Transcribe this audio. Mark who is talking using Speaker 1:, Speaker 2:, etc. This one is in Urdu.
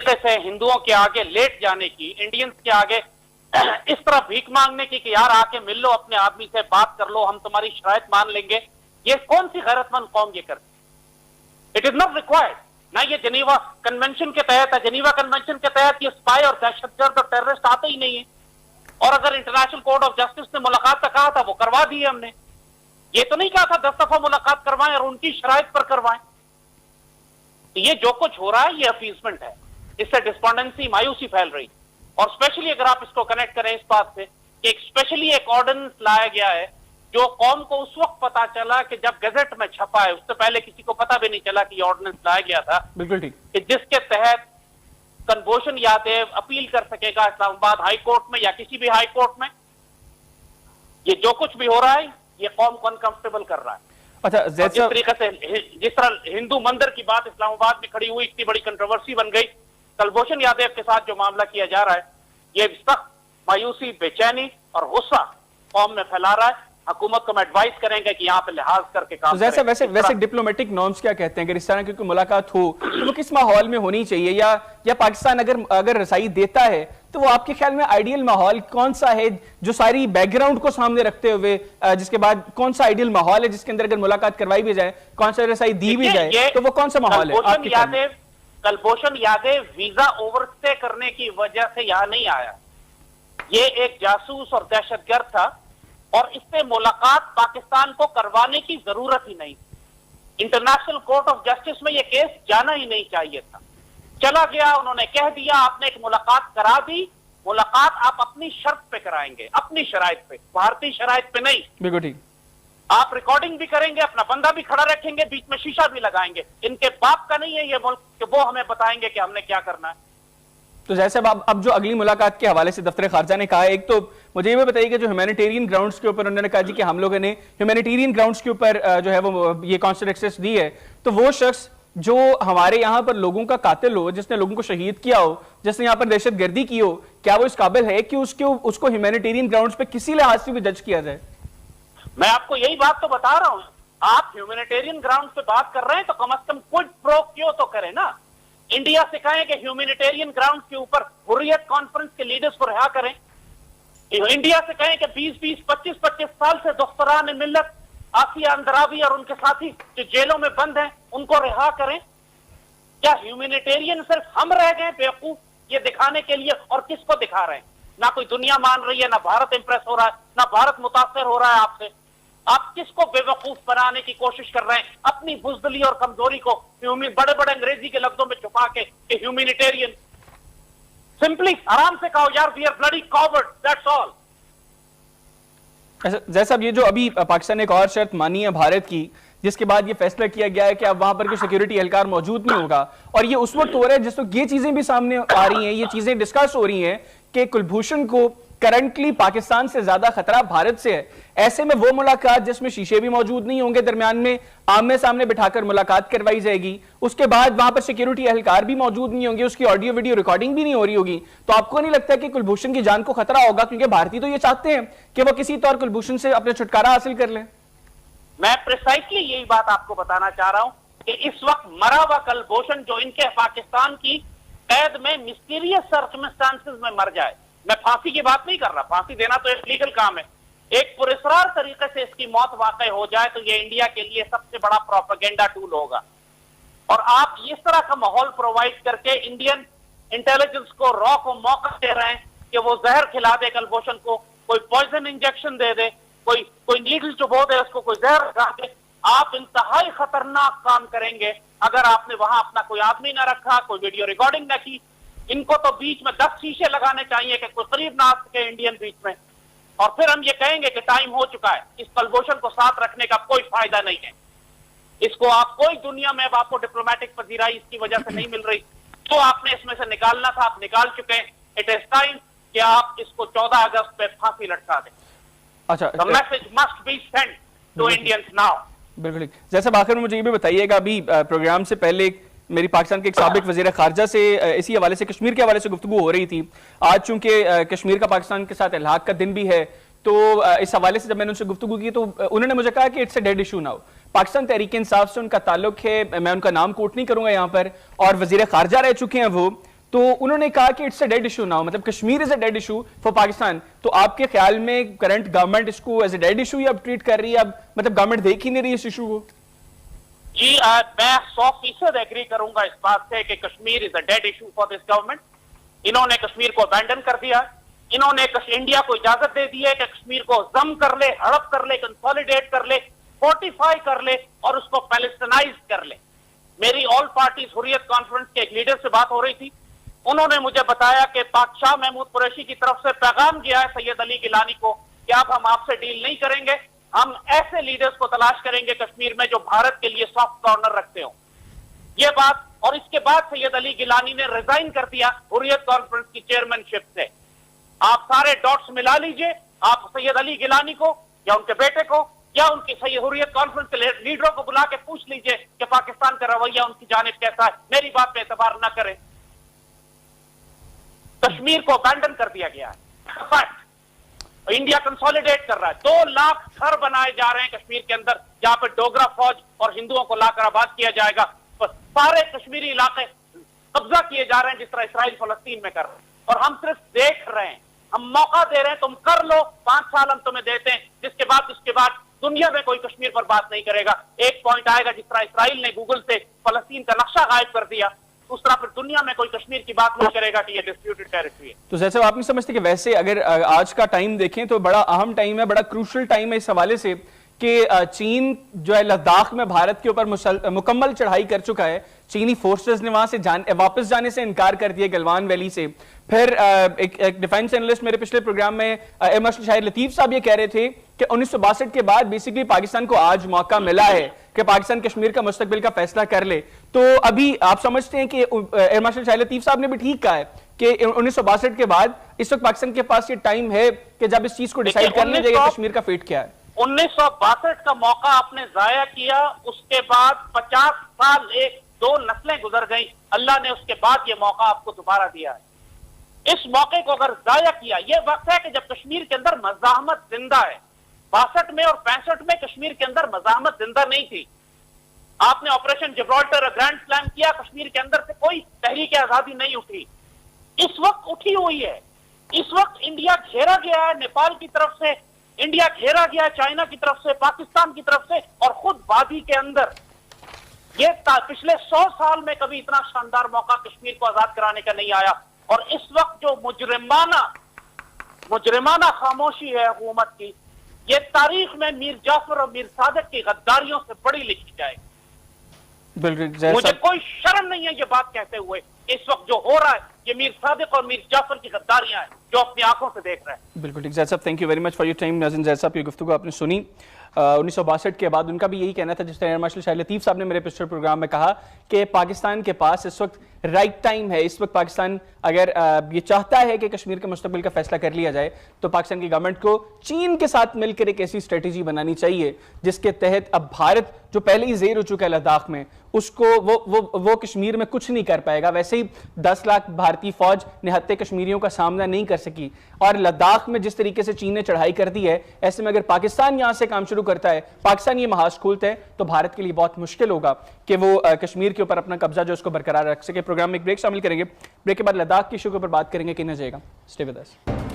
Speaker 1: طریقے سے ہندوؤں کے آگے لیٹ جانے کی، انڈینز کے آگے اس طرح بھیک مانگنے کی کہ یار آ کے مل لو اپنے آدمی سے، بات کر لو، ہم تمہاری شرائط مان لیں گے، یہ کون سی غیرت مند قوم یہ کرتی؟ It is not required. نہ یہ جنیوا کنونشن کے تحت ہے. جنیوا کنونشن کے تحت یہ اسپائی اور دہشت گرد اور ٹیررسٹ آتے ہی نہیں ہیں. اور اگر انٹرنیشنل کورٹ آف جسٹس نے ملاقات کا کہا تھا وہ کروا دی ہے ہم نے. یہ تو نہیں کہا تھا 10 دفعہ ملاقات کروائیں اور ان کی شرائط پر کروائیں. یہ جو کچھ ہو رہا ہے یہ افیزمنٹ ہے. اس سے ڈسپونڈنسی، مایوسی پھیل رہی. اور اسپیشلی اگر آپ اس کو کنیکٹ کریں اس بات سے کہ اسپیشلی ایک آرڈیننس لایا گیا ہے جو قوم کو اس وقت پتا چلا کہ جب گزٹ میں چھپا ہے، اس سے پہلے کسی کو پتا بھی نہیں چلا کہ یہ آرڈیننس لایا گیا تھا.
Speaker 2: بالکل ٹھیک.
Speaker 1: کہ جس کے تحت کنبوشن یادیو اپیل کر سکے گا اسلام آباد ہائی کورٹ میں یا کسی بھی ہائی کورٹ میں. یہ جو کچھ بھی ہو رہا ہے یہ قوم کو انکمفرٹیبل کر رہا ہے.
Speaker 2: اچھا
Speaker 1: جس طریقے سے جس طرح ہندو مندر کی بات اسلام آباد میں کھڑی ہوئی اتنی بڑی کنٹروورسی بن گئی، کلبھوشن یادیو کے ساتھ جو معاملہ کیا جا رہا ہے یہ سخت مایوسی، بے چینی اور غصہ قوم میں پھیلا رہا ہے. حکومت کو ہم ایڈوائز کریں گے کہ یہاں پہ لحاظ کر کے کام کریں.
Speaker 2: ویسے ڈپلومیٹک نارمز کیا کہتے ہیں اگر اس طرح کی کوئی ملاقات ہو تو وہ کس ماحول میں ہونی چاہیے، یا پاکستان اگر رسائی دیتا ہے تو وہ آپ کے خیال میں آئیڈیل ماحول کون سا ہے جو ساری بیک گراؤنڈ کو سامنے رکھتے ہوئے جس کے بعد کون سا آئیڈیل ماحول ہے جس کے اندر اگر ملاقات کروائی بھی جائے، کون سا رسائی دی بھی جائے، تو وہ کون سا ماحول ہے؟
Speaker 1: Kulbhushan Yadav visa over stay کرنے کی وجہ سے یہاں نہیں آیا. یہ ایک جاسوس اور دہشت گرد تھا اور اس سے ملاقات پاکستان کو کروانے کی ضرورت ہی نہیں. انٹرنیشنل کورٹ آف جسٹس میں یہ کیس جانا ہی نہیں چاہیے تھا. چلا گیا، انہوں نے کہہ دیا، آپ نے ایک ملاقات کرا دی. ملاقات آپ اپنی شرط پہ کرائیں گے، اپنی شرائط پہ، بھارتی شرائط پہ نہیں.
Speaker 2: بالکل ٹھیک.
Speaker 1: آپ ریکارڈنگ بھی کریں گے، اپنا بندہ بھی کھڑا رکھیں گے، بیچ میں شیشہ بھی لگائیں گے. ان کے باپ کا نہیں ہے یہ ملک کہ وہ ہمیں بتائیں گے کہ ہم نے کیا کرنا ہے.
Speaker 2: تو جیسے اب جو اگلی ملاقات کے حوالے سے دفتر خارجہ نے کہا ہے، ایک تو مجھے یہ بھی بتائیے کہ جو ہیومینیٹیرین گراؤنڈز کے اوپر انہوں نے کہا جی کہ ہم لوگوں نے ہیومینیٹیرین گراؤنڈز کے اوپر جو ہے وہ یہ کانسلر ایکسیس دی ہے، تو وہ شخص جو ہمارے یہاں پر لوگوں کا قاتل ہو، جس نے لوگوں کو شہید کیا ہو، جس نے یہاں پر دہشت گردی کی ہو، کیا وہ اس قابل ہے کہ اس کو ہیومینیٹیرین گراؤنڈز پہ کسی لحاظ سے بھی جج کیا جائے؟
Speaker 1: میں آپ کو یہی بات تو بتا رہا ہوں. آپ ہیومینیٹیرین گراؤنڈز پہ بات کر رہے ہیں تو کم از کم کوئی پرو کیوں تو کریں نا. انڈیا سے کہیں کہ ہیومینیٹیرین گراؤنڈ کے اوپر حریت کانفرنس کے لیڈرز کو رہا کریں. انڈیا سے کہیں کہ 20-20 25-25 سال سے دختران ملت آسیہ اندراوی اور ان کے ساتھی جو جیلوں میں بند ہیں ان کو رہا کریں. کیا ہیومینیٹیرین صرف ہم رہ گئے بیوقوف یہ دکھانے کے لیے؟ اور کس کو دکھا رہے ہیں؟ نہ کوئی دنیا مان رہی ہے، نہ بھارت امپریس ہو رہا ہے، نہ بھارت متاثر ہو رہا ہے آپ سے. آپ کس کو بے وقوف بنانے کی کوشش کر رہے ہیں؟ اپنی بزدلی اور کمزوری کو بڑے بڑے انگریزی کے لفظوں میں چھپا کے کہ ہیومینیٹیرین. سمپلی آرام سے کہو یار we are bloody coward, that's all.
Speaker 2: جیسا اب یہ جو ابھی پاکستان نے ایک اور شرط مانی ہے بھارت کی، جس کے بعد یہ فیصلہ کیا گیا ہے کہ اب وہاں پر کوئی سیکیورٹی اہلکار موجود نہیں ہوگا، اور یہ اس وقت ہو رہا ہے جس وقت یہ چیزیں بھی سامنے آ رہی ہیں، یہ چیزیں ڈسکس ہو رہی ہیں کہ کلبھوشن کو کرنٹلی پاکستان سے زیادہ خطرہ بھارت سے ہے. ایسے میں وہ ملاقات جس میں شیشے بھی موجود نہیں ہوں گے، درمیان میں آمنے سامنے بٹھا کر ملاقات کروائی جائے گی، اس کے بعد وہاں پر سیکیورٹی اہلکار بھی موجود نہیں ہوں گے، اس کی آڈیو ویڈیو ریکارڈنگ بھی نہیں ہو رہی ہوگی، تو آپ کو نہیں لگتا کہ کلبھوشن کی جان کو خطرہ ہوگا؟ کیونکہ بھارتی تو یہ چاہتے ہیں کہ وہ کسی طور کلبھوشن سے اپنے چھٹکارا حاصل کر لیں.
Speaker 1: میں پریسائسلی یہی بات آپ کو بتانا چاہ رہا ہوں کہ اس وقت مرا ہوا کلبھوشن جو ان کے پاکستان کی قید میں مسٹیریس سرکمسٹانسز میں مر جائے. میں پھانسی کی بات نہیں کر رہا، پھانسی دینا تو ایک لیگل کام ہے. ایک پراسرار طریقے سے اس کی موت واقع ہو جائے تو یہ انڈیا کے لیے سب سے بڑا پروپیگنڈا ٹول ہوگا. اور آپ اس طرح کا ماحول پرووائڈ کر کے انڈین انٹیلیجنس کو را کو موقع دے رہے ہیں کہ وہ زہر کھلا دے کلبھوشن کو، کوئی پوائزن انجیکشن دے دے، کوئی نیڈل چبو دے اس کو، کوئی زہر کھا دے. آپ انتہائی خطرناک کام کریں گے اگر آپ نے وہاں اپنا کوئی آدمی نہ رکھا، کوئی ویڈیو ریکارڈنگ نہ کی. ان کو تو بیچ میں 10 شیشے لگانے چاہیے کہ کوئی قریب نہ آ سکے انڈین بیچ میں. اور پھر ہم یہ کہیں گے کہ ٹائم ہو چکا ہے. اس کلبھوشن کو ساتھ رکھنے کا کوئی فائدہ نہیں ہے. اس کو آپ کوئی دنیا میں اب آپ کو ڈپلومیٹک پذیرائی اس کی وجہ سے نہیں مل رہی. تو آپ نے اس میں سے نکالنا تھا، آپ نکال چکے ہیں. اٹ از ٹائم کہ آپ اس کو 14 اگست پہ پھانسی لٹکا دیں.
Speaker 2: اچھا،
Speaker 1: the message must be sent to Indians now.
Speaker 2: بالکل. جیسے آخر میں مجھے یہ بھی بتائیے گا، ابھی پروگرام سے پہلے میری پاکستان کے ایک سابق وزیر خارجہ سے اسی حوالے سے کشمیر کے حوالے سے گفتگو ہو رہی تھی. آج چونکہ کشمیر کا پاکستان کے ساتھ الحاق کا دن بھی ہے، تو اس حوالے سے جب میں نے ان سے گفتگو کی تو انہوں نے مجھے کہا کہ it's a dead issue now. Pakistan Tehreek Insaf سے ان کا تعلق ہے، میں ان کا نام کوٹ نہیں کروں گا یہاں پر، اور وزیر خارجہ رہ چکے ہیں وہ. تو انہوں نے کہا کہ it's a dead issue now, مطلب Kashmir is a dead issue for Pakistan. تو آپ کے خیال میں کرنٹ گورنمنٹ اس کو ایز اے ڈیڈ ایشو اب ٹریٹ کر رہی ہے، اب مطلب گورنمنٹ دیکھ ہی نہیں رہی اس ایشو کو؟
Speaker 1: جی میں 100% ایگری کروں گا اس بات سے کہ Kashmir is a dead issue for this government. انہوں نے کشمیر کو ابینڈن کر دیا، انہوں نے انڈیا کو اجازت دے دی ہے کہ کشمیر کو ضم کر لے، ہڑپ کر لے، کنسولیڈیٹ کر لے، فورٹیفائی کر لے اور اس کو پیلسٹینائز کر لے. میری آل پارٹیز حریت کانفرنس کے ایک لیڈر سے بات ہو رہی تھی، انہوں نے مجھے بتایا کہ بادشاہ محمود قریشی کی طرف سے پیغام گیا ہے سید علی گیلانی کو کہ اب ہم آپ سے ڈیل نہیں کریں گے، ہم ایسے لیڈرز کو تلاش کریں گے کشمیر میں جو بھارت کے لیے سافٹ کارنر رکھتے ہوں. یہ بات، اور اس کے بعد سید علی گیلانی نے ریزائن کر دیا حریت کانفرنس کی چیئرمین شپ سے. آپ سارے ڈاٹس ملا لیجئے، آپ سید علی گیلانی کو یا ان کے بیٹے کو یا ان کی حریت کانفرنس کے لیڈروں کو بلا کے پوچھ لیجئے کہ پاکستان کا رویہ ان کی جانب کیسا ہے. میری بات پہ اعتبار نہ کریں. کشمیر کو ابینڈن کر دیا گیا ہے، انڈیا کنسولیڈیٹ کر رہا ہے. 2 لاکھ گھر بنائے جا رہے ہیں کشمیر کے اندر جہاں پہ ڈوگرا فوج اور ہندوؤں کو لا کر آباد کیا جائے گا. سارے کشمیری علاقے قبضہ کیے جا رہے ہیں جس طرح اسرائیل فلسطین میں کر رہے ہیں، اور ہم صرف دیکھ رہے ہیں. ہم موقع دے رہے ہیں، تم کر لو، 5 سال ہم تمہیں دیتے ہیں، اس کے بعد دنیا میں کوئی کشمیر پر بات نہیں کرے گا. ایک پوائنٹ آئے گا جس طرح اسرائیل نے گوگل سے فلسطین کا نقشہ غائب کر دیا، اس طرح پھر دنیا میں کوئی کشمیر کی بات نہیں کرے گا کہ یہ ڈسپیوٹڈ ٹیریٹری ہے.
Speaker 2: تو زید صاحب آپ نہیں سمجھتے کہ ویسے اگر آج کا ٹائم دیکھیں تو بڑا اہم ٹائم ہے، بڑا کروشل ٹائم ہے اس حوالے سے کہ چین جو ہے لداخ میں بھارت کے اوپر مکمل چڑھائی کر چکا ہے. چینی فورسز نے وہاں سے واپس جانے سے انکار کر دیا گلوان ویلی سے. پھر ایک ڈیفینس انالسٹ میرے پچھلے پروگرام میں ایئر مارشل شاہد لطیف صاحب یہ کہہ رہے تھے کہ 1962 کے بعد بیسیکلی پاکستان کو آج موقع ملا ہے کہ پاکستان کشمیر کا مستقبل کا فیصلہ کر لے. تو ابھی آپ سمجھتے ہیں کہ ایئر مارشل شاہد لطیف صاحب نے بھی ٹھیک کہا ہے کہ 1962 کے بعد اس وقت پاکستان کے پاس یہ ٹائم ہے کہ جب اس چیز کو ڈیسائیڈ کر لیا جائے کہ کشمیر کا فیٹ کیا ہے؟
Speaker 1: 1962 کا موقع آپ نے ضائع کیا، اس کے بعد 50 سال 2 نسلیں گزر گئیں، اللہ نے اس کے بعد یہ موقع آپ کو دوبارہ دیا ہے. اس موقع کو اگر ضائع کیا، یہ وقت ہے کہ جب کشمیر کے اندر مزاحمت زندہ ہے. 62 میں اور 65 میں کشمیر کے اندر مزاحمت زندہ نہیں تھی. آپ نے آپریشن جبرالٹر گرینڈ سلیم کیا، کشمیر کے اندر سے کوئی تحریک آزادی نہیں اٹھی. اس وقت اٹھی ہوئی ہے. اس وقت انڈیا گھیرا گیا ہے، نیپال کی طرف سے انڈیا گھیرا گیا ہے، چائنا کی طرف سے، پاکستان کی طرف سے، اور خود وادی کے اندر. یہ پچھلے 100 سال میں کبھی اتنا شاندار موقع کشمیر کو آزاد کرانے کا نہیں آیا. اور اس وقت جو مجرمانہ خاموشی ہے حکومت کی، یہ تاریخ میں میر جعفر اور میر صادق کی غداریوں سے بڑی لکھی جائے گی. مجھے کوئی شرم نہیں ہے یہ بات کہتے ہوئے. اس وقت جو ہو رہا ہے یہ میر صادق اور میر جعفر کی غداریاں ہیں جو اپنی آنکھوں سے دیکھ رہے ہیں.
Speaker 2: بالکل ٹھیک زید صاحب، thank you very much for your time. ناظرین، زید صاحب کی گفتگو آپ نے سنی. 1962 کے بعد ان کا بھی یہی کہنا تھا، جس طرح ایئر مارشل شاہد لطیف صاحب نے میرے پچھلے پروگرام میں کہا کہ پاکستان کے پاس اس وقت رائٹ ٹائم ہے. اس وقت پاکستان اگر یہ چاہتا ہے کہ کشمیر کے مستقبل کا فیصلہ کر لیا جائے تو پاکستان کی گورنمنٹ کو چین کے ساتھ مل کر ایک ایسی اسٹریٹجی بنانی چاہیے جس کے تحت اب بھارت جو پہلے ہی زیر ہو چکا ہے لداخ میں، اس کو وہ کشمیر میں کچھ نہیں کر پائے گا. ویسے ہی 10 لاکھ بھارتی فوج نہتے کشمیریوں کا سامنا نہیں کر سکی، اور لداخ میں جس طریقے سے چین نے چڑھائی کر دی ہے، ایسے میں اگر پاکستان یہاں سے کام شروع کرتا ہے، پاکستان یہ محاذ کھولتا ہے، تو بھارت کے لیے بہت مشکل ہوگا کہ وہ کشمیر کے اوپر اپنا قبضہ جو اس کو برقرار رکھ سکے. پروگرام میں ایک بریک شامل کریں گے. بریک کے بعد لداخ کی ایشو کے اوپر بات کریں گے. کہنا جائے گا. Stay with us.